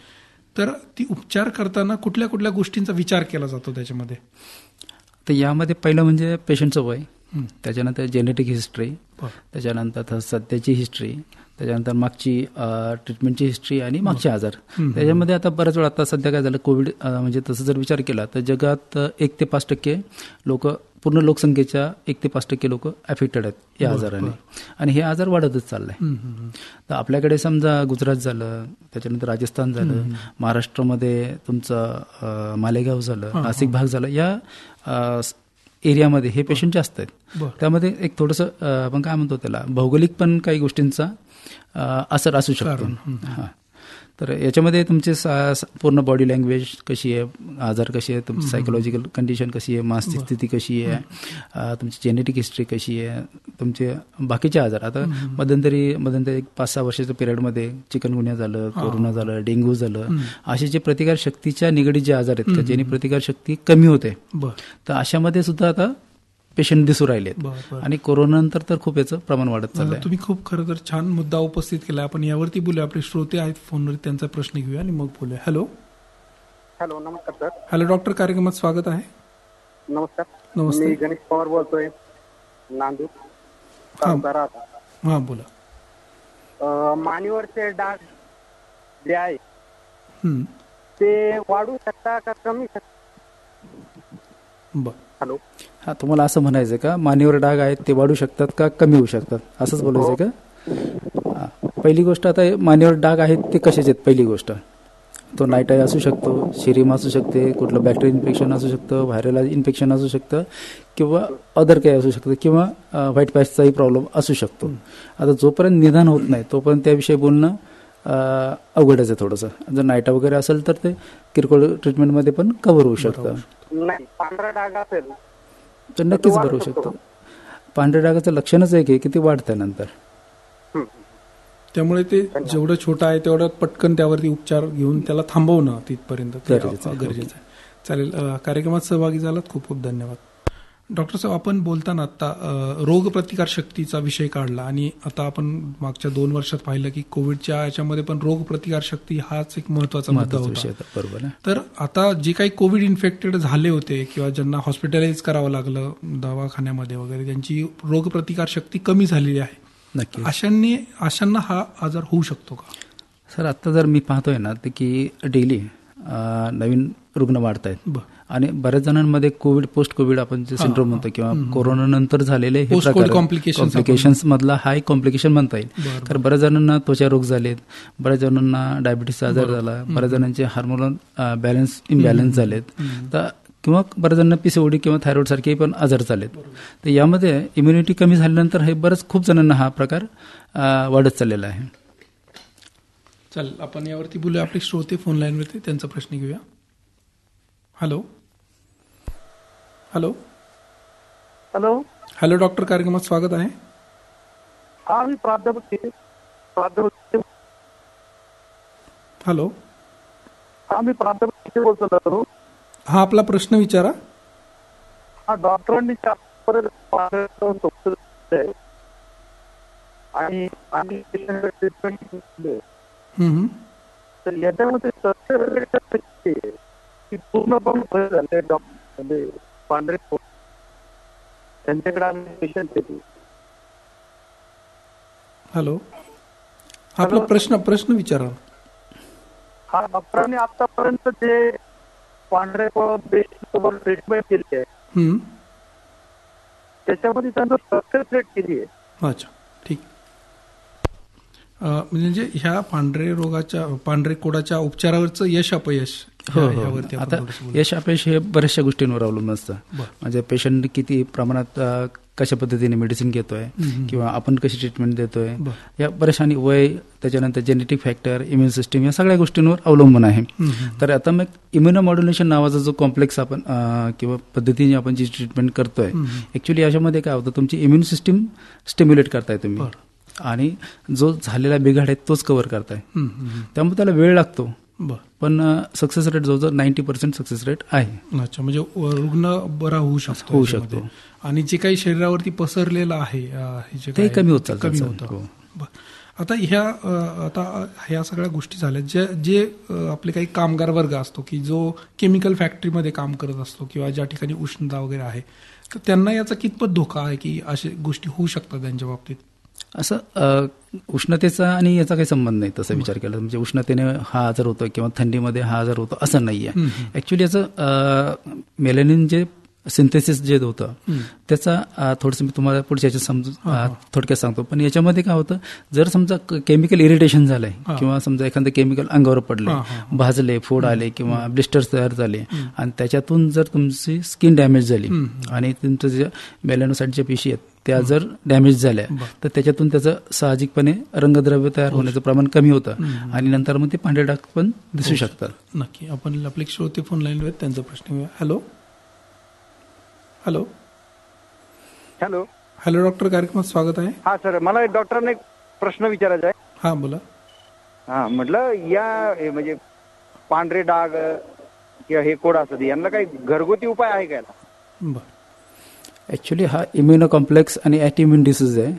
तर ती उपचार करताना कुठल्या कुठल्या गोष्टींचा विचार केला जातो त्याच्यामध्ये? तर यामध्ये पहिलं म्हणजे पेशंटचं वय, त्याच्यानंतर जेनेटिक हिस्ट्री, त्याच्यानंतर सध्याची हिस्ट्री, त्याच्यानंतर मागची ट्रीटमेंटची हिस्ट्री आणि मागचे आजार. त्याच्यामध्ये आता बऱ्याच वेळा आता सध्या काय झालं, कोविड म्हणजे तसं जर विचार केला तर जगात 1 ते 5% लोक, पूर्ण लोकसंख्येच्या 1 ते 5% लोक अफेक्टेड आहेत या आजाराने, आणि हे आजार वाढतच चाललंय. तर आपल्याकडे समजा गुजरात झालं, त्याच्यानंतर राजस्थान झालं, महाराष्ट्रामध्ये तुमचं मालेगाव झालं, नाशिक भाग झालं, या एरियामध्ये हे पेशंट जास्त आहेत. त्यामध्ये एक थोडंसं आपण काय म्हणतो त्याला, भौगोलिक पण काही गोष्टींचा असर असू शकतो. हां, तर याच्यामध्ये तुमचे पूर्ण बॉडी लँग्वेज कशी आहे, आजार कसे आहे, तुमची सायकोलॉजिकल कंडिशन कशी आहे, मानसिक स्थिती कशी आहे, तुमची जेनेटिक हिस्ट्री कशी आहे, तुमचे बाकीचे आजार. आता मध्यंतरी 5-6 वर्षाच्या पिरियडमध्ये चिकनगुन्या झालं, कोरोना झालं, डेंग्यू झालं, असे जे प्रतिकारशक्तीच्या निगडीत जे आजार आहेत ज्याने प्रतिकारशक्ती कमी होते, तर अशामध्ये सुद्धा आता पेशंट दिसू राहिलेत. आणि कोरोनानंतर तर खूप याचं प्रमाण वाढत चाललंय. तुम्ही खूप खरं तर छान मुद्दा उपस्थित केला. आपण यावरती बोलूया. आपले श्रोते आहेत फोनवर, त्यांचा प्रश्न घेऊया आणि मग बोलूया. हॅलो. नमस्कार सर. हॅलो डॉक्टर, कार्यक्रमात स्वागत आहे. नमस्कार. नमस्ते. मी गणेश पवार बोलतोय, नांदूर. हा बोला. मानेवरचे डाग जे आहे ते वाढू शकता का कमी शकता? हॅलो. हा, तुम्हाला असं म्हणायचं का मानेवर डाग आहेत ते वाढू शकतात का कमी होऊ शकतात, असंच बोलायचं का? पहिली गोष्ट, आता मानेवर डाग आहेत ते कशाचे आहेत? पहिली गोष्ट, तो नाईट आय असू शकतो, शिरीम असू शकते, कुठलं बॅक्टेरियल इन्फेक्शन असू शकतं, व्हायरल इन्फेक्शन असू शकतं, किंवा अदर काही असू शकतं, किंवा व्हाईट पॅचचाही प्रॉब्लेम असू शकतो. आता जोपर्यंत निदान होत नाही तोपर्यंत त्याविषयी बोलणं अवघडच आहे थोडंसं. जर नाईटा वगैरे असेल तर ते किरकोळ ट्रीटमेंटमध्ये पण कव्हर होऊ शकतं. नाही, पांढरा डाग असेल तर नक्कीच भरू शकतो. पांढऱ्या डागाचं लक्षणच आहे की ते वाढतं नंतर. त्यामुळे ते जेवढं छोटं आहे तेवढं पटकन त्यावरती उपचार घेऊन त्याला थांबवणं तिथपर्यंत गरजेचं आहे. चालेल. कार्यक्रमात सहभागी झालात, खूप खूप धन्यवाद. डॉक्टर साहेब, आपण बोलताना आता रोगप्रतिकार शक्तीचा विषय काढला, आणि आता आपण मागच्या 2 वर्षात पाहिलं की कोविडच्या याच्यामध्ये पण रोगप्रतिकार शक्ती हाच एक महत्वाचा मुद्दा होता. बरोबर. तर आता जे काही कोविड इन्फेक्टेड झाले होते किंवा ज्यांना हॉस्पिटलाइज करावं लागलं दवाखान्यामध्ये वगैरे, त्यांची रोगप्रतिकार शक्ती कमी झालेली आहे. नक्की. अशांना हा आजार होऊ शकतो का? सर, आता जर मी पाहतोय ना ते की डेली नवीन रुग्ण वाढत आहेत, आणि बऱ्याच जणांमध्ये कोविड, पोस्ट कोविड आपण जे सिंड्रोम म्हणतो, किंवा कोरोना नंतर झालेले हे कॉम्प्लिकेशन्स मधला हा एक कॉम्प्लिकेशन म्हणता येईल. तर बऱ्याच जणांना त्वचा रोग झालेत, बऱ्याच जणांना डायबिटीसचा आजार झाला, बऱ्याच जणांचे हार्मोनल इम्बॅलन्स झालेत, तर किंवा बऱ्याच जणांना पीसीओडी किंवा थायरॉइड सारखे पण आजार झालेत. तर यामध्ये इम्युनिटी कमी झाल्यानंतर हे खूप जणांना हा प्रकार वाढत चाललेला आहे. चल, आपण यावरती बोलूया. आपले श्रोते फोन लाईनवरती, त्यांचा प्रश्न घेऊया. Hello. Hello. Hello. Hello doctor, कार्यक्रमात स्वागत आहे. हा, मी प्राध्यापक. हॅलो. हा, मी प्राध्यापक बोलतो. हा, आपला प्रश्न विचारा. हा, डॉक्टरांनी आणि तर याच्यामध्ये पूर्णपणे झाले पांढरे त्यांच्याकडे आम्ही पेशंट. हॅलो. आपला प्रश्न विचारा. हा, डॉक्टरांनी आतापर्यंत जे पांढरे पेशंट ट्रीटमेंट केली आहे त्याच्यामध्ये त्यांना सक्सेस रेट केली आहे. अच्छा, ठीक. म्हणजे ह्या पांढरे कोडाच्या उपचारावरचं यश अपयश, आता यश अपयश हे बऱ्याचशा गोष्टींवर अवलंबून असतं. म्हणजे पेशंट किती प्रमाणात कशा पद्धतीने मेडिसिन घेतोय, किंवा आपण कशी ट्रीटमेंट देतोय, या बऱ्याचशा, वय, त्याच्यानंतर जेनेटिक फॅक्टर, इम्युन सिस्टीम, या सगळ्या गोष्टींवर अवलंबून आहे. तर आता मग इम्युनोमॉड्युलेशन नावाचा जो कॉम्प्लेक्स आपण किंवा पद्धतीने आपण जी ट्रीटमेंट करतोय, ऍक्च्युली याच्यामध्ये काय होतं, तुमची इम्युन सिस्टीम स्टिम्युलेट करताय तुम्ही, आणि जो झालेला बिघाड आहे तोच कव्हर करताय. त्यामुळे त्याला वेळ लागतो. बरं. पण सक्सेस रेट जवळजवळ 90% सक्सेस रेट आहे. अच्छा, म्हणजे रुग्ण बरा होऊ शकतो. होऊ शकतो. आणि जे काही शरीरावरती पसरलेलं आहे हे जे ते काही कमी होत चालतं. कमी होतं. हो. बरं. आता ह्या सगळ्या गोष्टी झाल्या, जे आपले काही कामगार वर्ग असतो की जो केमिकल फॅक्टरीमध्ये काम करत असतो किंवा ज्या ठिकाणी उष्णता वगैरे आहे, तर त्यांना याचा कितपत धोका आहे की अशा गोष्टी होऊ शकतात त्यांच्या बाबतीत? असं उष्णतेचा आणि याचा काही संबंध नाही तसा विचार केला. म्हणजे उष्णतेने हा आजार होतो किंवा थंडीमध्ये हा आजार होतो असं नाहीये. ऍक्च्युली याचं मेलॅनिन जे सिंथेसिस जे होतं त्याचा थोडंसं मी तुम्हाला पुढच्या थोडक्यात सांगतो. पण याच्यामध्ये काय होतं, जर समजा केमिकल इरिटेशन झालंय किंवा समजा एखादं केमिकल अंगावर पडलंय, भाजले, फोड आले किंवा ब्लिस्टर्स तयार झाले आणि त्याच्यातून जर तुमची स्किन डॅमेज झाली आणि तुमचं जे मेलॅनोसाइटच्या पेशी आहेत त्या जर डॅमेज झाल्या तर त्याच्यातून त्याचं साहजिकपणे रंगद्रव्य तयार होण्याचं प्रमाण कमी होतं आणि नंतर मग ते पांढरे डाग पण दिसू शकतात. नक्की. आपण आपले श्रोते फोन लाईनवर त्यांचा प्रश्न घेऊया. Hello hello hello hello doctor, कार्यक्रमात स्वागत आहे. हा सर, मला डॉक्टरांना एक प्रश्न विचारायचा आहे. हा बोला. हा, म्हटलं म्हणजे पांढरे डाग किंवा हे कोड असतात यांना काही घरगुती उपाय आहे का? बरं. ऍक्च्युली हा इम्युनो कॉम्प्लेक्स आणि ॲटिइम्युन डिसीज आहे,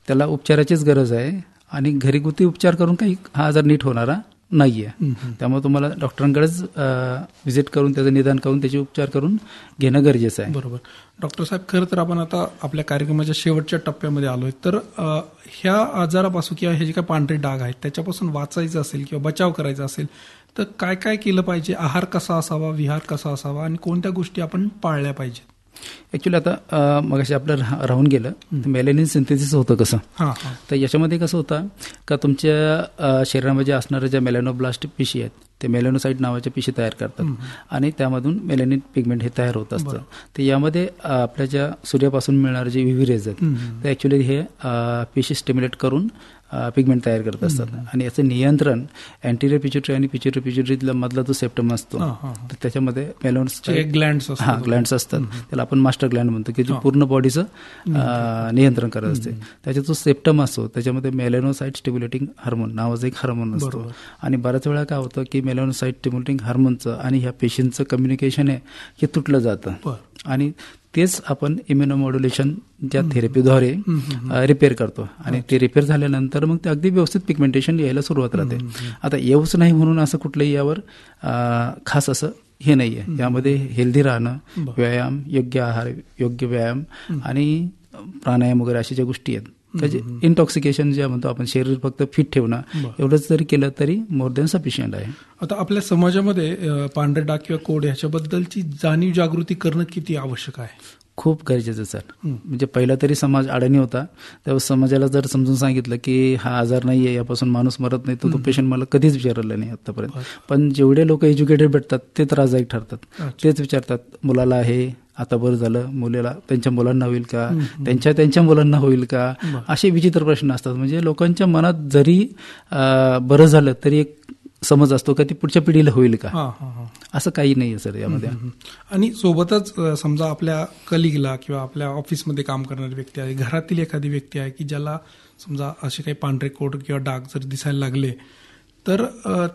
त्याला उपचाराचीच गरज आहे आणि घरगुती उपचार करून काही हा आजार नीट होणारा नाहीये. त्यामुळे तुम्हाला डॉक्टरांकडेच व्हिजिट करून त्याचं निदान करून त्याचे उपचार करून घेणं गरजेचं आहे. बरोबर. डॉक्टर साहेब, खरं तर आपण आता आपल्या कार्यक्रमाच्या शेवटच्या टप्प्यामध्ये आलोय. तर ह्या आजारापासून किंवा हे जे काही पांढरे डाग आहेत त्याच्यापासून वाचायचं असेल किंवा बचाव करायचा असेल तर काय काय केलं पाहिजे? आहार कसा असावा, विहार कसा असावा आणि कोणत्या गोष्टी आपण पाळल्या पाहिजेत? ऍक्च्युली आता मगाशी आपलं राहून गेलं, मेलॅनिन सिंथेसिस होतं कसं. तर याच्यामध्ये कसं होतं का तुमच्या शरीरामध्ये असणाऱ्या ज्या मेलॅनोब्लास्ट पेशी आहेत ते मेलॅनोसाइट नावाच्या पेशी तयार करतात आणि त्यामधून मेलॅनिन पिगमेंट हे तयार होत असतं. तर यामध्ये आपल्या ज्या सूर्यापासून मिळणारे जे UV रेज आहेत ते ऍक्च्युली हे पेशी स्टिम्युलेट करून पिगमेंट तयार करत असतात आणि याचं नियंत्रण अँटिरियर पिच्युटरी आणि पिच्युटरी मधला जो सेप्टम असतो तर त्याच्यामध्ये ग्लँड्स असतात, त्याला आपण मास्टर ग्लँड म्हणतो की जो पूर्ण बॉडीचं नियंत्रण करत असते. त्याचा जो सेप्टम असतो त्याच्यामध्ये मेलॅनोसाइट स्टिम्युलेटिंग हार्मोन नावाचा एक हार्मोन असतो आणि बऱ्याच वेळा काय होतं की मेलॅनोसाइट स्टिम्युलेटिंग हार्मोनचं आणि ह्या पेशींचं कम्युनिकेशन आहे हे तुटलं जातं आणि तेच आपण इम्युनोमॉड्युलेशन ज्या थेरपीद्वारे रिपेअर करतो आणि ते रिपेअर झाल्यानंतर मग ते अगदी व्यवस्थित पिगमेंटेशन यायला सुरुवात राहते. आता येऊच नाही म्हणून असं कुठलंही यावर खास असं हे नाहीये. यामध्ये हेल्दी राहणं, व्यायाम, योग्य आहार, योग्य व्यायाम आणि प्राणायाम वगैरे अशा ज्या गोष्टी आहेत त्याचे इंटॉक्सिकेशन जे म्हणतो आपण, शरीर फक्त फिट ठेवणं एवढंच जरी केलं तरी मोर दॅन सफिशियंट आहे. आता आपल्या समाजामध्ये पांढरे डाग किंवा कोड ह्याच्याबद्दलची जाणीव जागृती करणं किती आवश्यक आहे? खूप गरजेचं सर. म्हणजे पहिला तरी समाज अडाणी होता, तेव्हा समाजाला जर समजून सांगितलं की हा आजार नाहीये, यापासून माणूस मरत नाही, तर तो पेशंट मला कधीच विचारला नाही आतापर्यंत. पण जेवढे लोक एज्युकेटेड भेटतात ते त्रासदायक ठरतात. तेच विचारतात मुलाला आहे आता बरं झालं, मुलीला त्यांच्या मुलांना होईल का, त्यांच्या मुलांना होईल का, असे विचित्र प्रश्न असतात. म्हणजे लोकांच्या मनात जरी बरं झालं तरी एक समज असतो का ती पुढच्या पिढीला होईल का, असं काही नाही सर यामध्ये. आणि सोबतच समजा आपल्या कलिगला किंवा आपल्या ऑफिसमध्ये काम करणारी व्यक्ती आहे, घरातील एखादी व्यक्ती आहे की ज्याला समजा असे काही पांढरे कोड किंवा डाग जर दिसायला लागले तर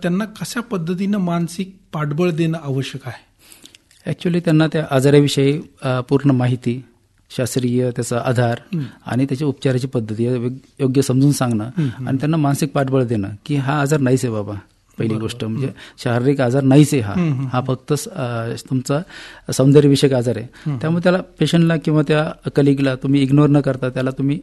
त्यांना कशा पद्धतीनं मानसिक पाठबळ देणं आवश्यक आहे? ऍक्च्युली त्यांना त्या आजाराविषयी पूर्ण माहिती, शास्त्रीय त्याचा आधार आणि त्याच्या उपचाराची पद्धती योग्य समजून सांगणं आणि त्यांना मानसिक पाठबळ देणं की हा आजार नाहीच आहे बाबा. पहिली गोष्ट म्हणजे शारीरिक आजार नाहीच आहे हा फक्त तुमचा सौंदर्यविषयक आजार आहे. त्यामुळे त्याला पेशंटला किंवा त्या कलिगला तुम्ही इग्नोर न करता त्याला तुम्ही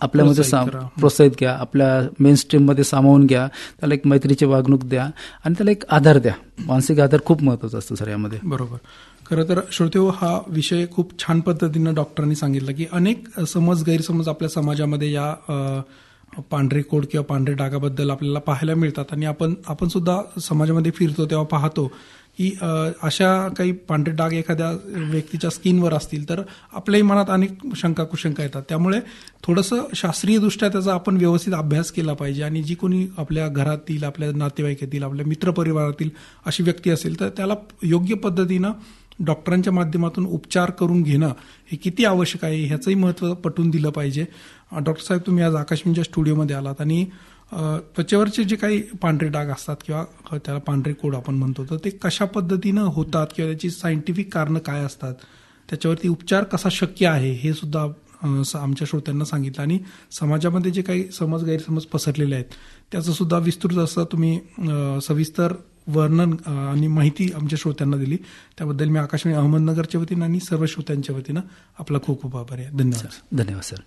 आपल्यामध्ये प्रोत्साहित घ्या, आपल्या मेन स्ट्रीम मध्ये सामावून घ्या, त्याला एक मैत्रीची वागणूक द्या आणि त्याला एक आधार द्या. मानसिक आधार खूप महत्वाचा असतो सर यामध्ये. बरोबर. खरं तर श्रोतेहो, हा विषय खूप छान पद्धतीनं डॉक्टरांनी सांगितलं की अनेक गैरसमज आपल्या समाजामध्ये या पांढरे कोड किंवा पांढरे डागाबद्दल आपल्याला पाहायला मिळतात आणि आपण सुद्धा समाजामध्ये फिरतो तेव्हा पाहतो की अशा काही पांढरे डाग एखाद्या व्यक्तीच्या स्किनवर असतील तर आपल्याही मनात अनेक शंका कुशंका येतात. त्यामुळे थोडंसं शास्त्रीयदृष्ट्या त्याचा आपण व्यवस्थित अभ्यास केला पाहिजे आणि जी कोणी आपल्या घरातील, आपल्या नातेवाईकातील, आपल्या मित्रपरिवारातील अशी व्यक्ती असेल तर त्याला योग्य पद्धतीनं डॉक्टरांच्या माध्यमातून उपचार करून घेणं हे किती आवश्यक आहे ह्याचंही महत्त्व पटवून दिलं पाहिजे. डॉक्टर साहेब, तुम्ही आज आकाशवाणीच्या स्टुडिओमध्ये आलात आणि त्वचेवरचे जे काही पांढरे डाग असतात किंवा त्याला पांढरे कोड आपण म्हणतो, तर ते कशा पद्धतीनं होतात किंवा त्याची सायंटिफिक कारणं काय असतात, त्याच्यावरती उपचार कसा शक्य आहे हे सुद्धा आमच्या श्रोत्यांना सांगितलं. आणि समाजामध्ये जे काही गैरसमज पसरलेले आहेत त्याचं सुद्धा विस्तृत असं तुम्ही सविस्तर वर्णन आणि माहिती आमच्या श्रोत्यांना दिली. त्याबद्दल मी आकाशवाणी अहमदनगरच्या वतीनं आणि सर्व श्रोत्यांच्या वतीनं आपला खूप खूप आभार आहे. धन्यवाद. धन्यवाद सर.